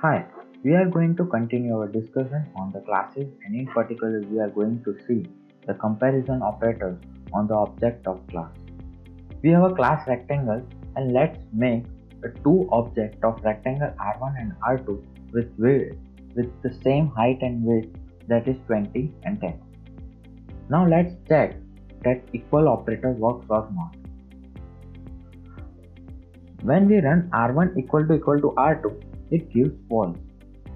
Hi, we are going to continue our discussion on the classes, and in particular we are going to see the comparison operators on the object of class. We have a class rectangle and let's make a two object of rectangle R1 and R2 with the same height and width, that is 20 and 10. Now let's check that equal operator works or not. When we run R1 equal to R2, it gives false.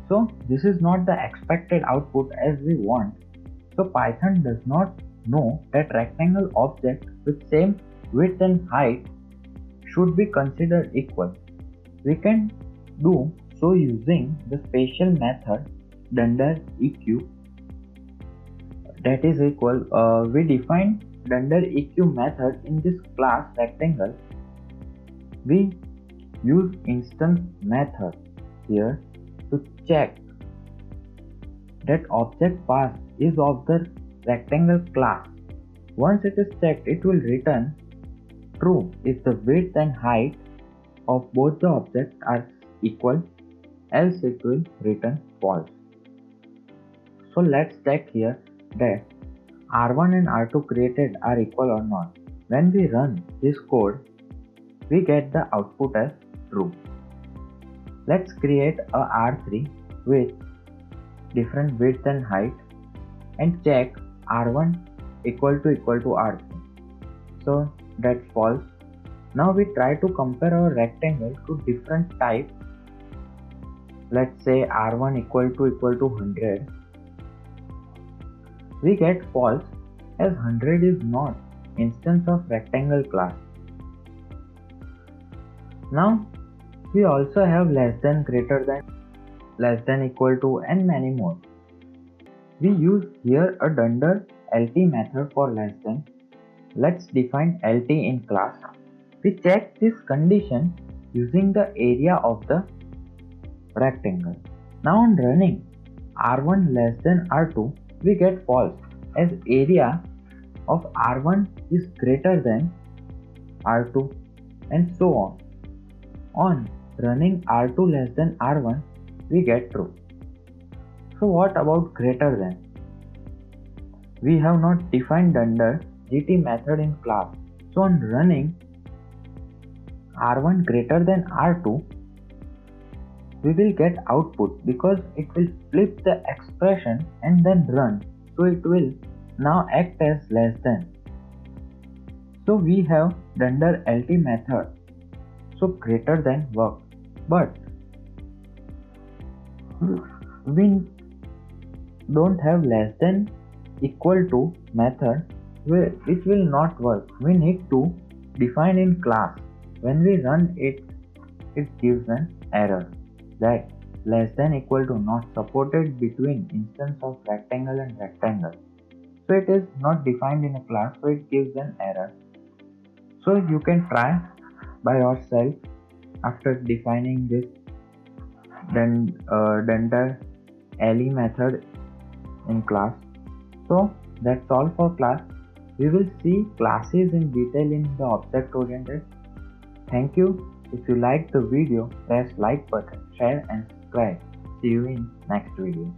So this is not the expected output as we want. So Python does not know that rectangle object with same width and height should be considered equal. We can do so using the special method dunder eq, that is equal. We define dunder eq method in this class rectangle. We use instance method here to check that object path is of the rectangle class. Once it is checked, it will return true if the width and height of both the objects are equal, else it will return false. So let's check here that R1 and R2 created are equal or not. When we run this code, we get the output as true. Let's create a R3 with different width and height and check R1 equal to R3. So that's false. Now we try to compare our rectangle to different types. Let's say R1 equal to 100. We get false as 100 is not instance of rectangle class. Now we also have less than, greater than, less than, equal to, and many more. We use here a dunder lt method for less than. Let's define lt in class. We check this condition using the area of the rectangle. Now on running R1 less than R2, we get false as area of R1 is greater than R2, and so on. On running R2 less than R1, we get true. So what about greater than? We have not defined dunder gt method in class. So on running R1 greater than R2, we will get output because it will flip the expression and then run. So it will now act as less than. So we have dunder lt method. So greater than works, but we don't have less than equal to method, which will not work. We need to define in class. When we run it, it gives an error that less than equal to not supported between instance of rectangle and rectangle. So it is not defined in a class, so it gives an error. So you can try by yourself after defining this dunder le method in class. So that's all for class. We will see classes in detail in the object oriented. Thank you. If you liked the video, press like button, share and subscribe. See you in next video.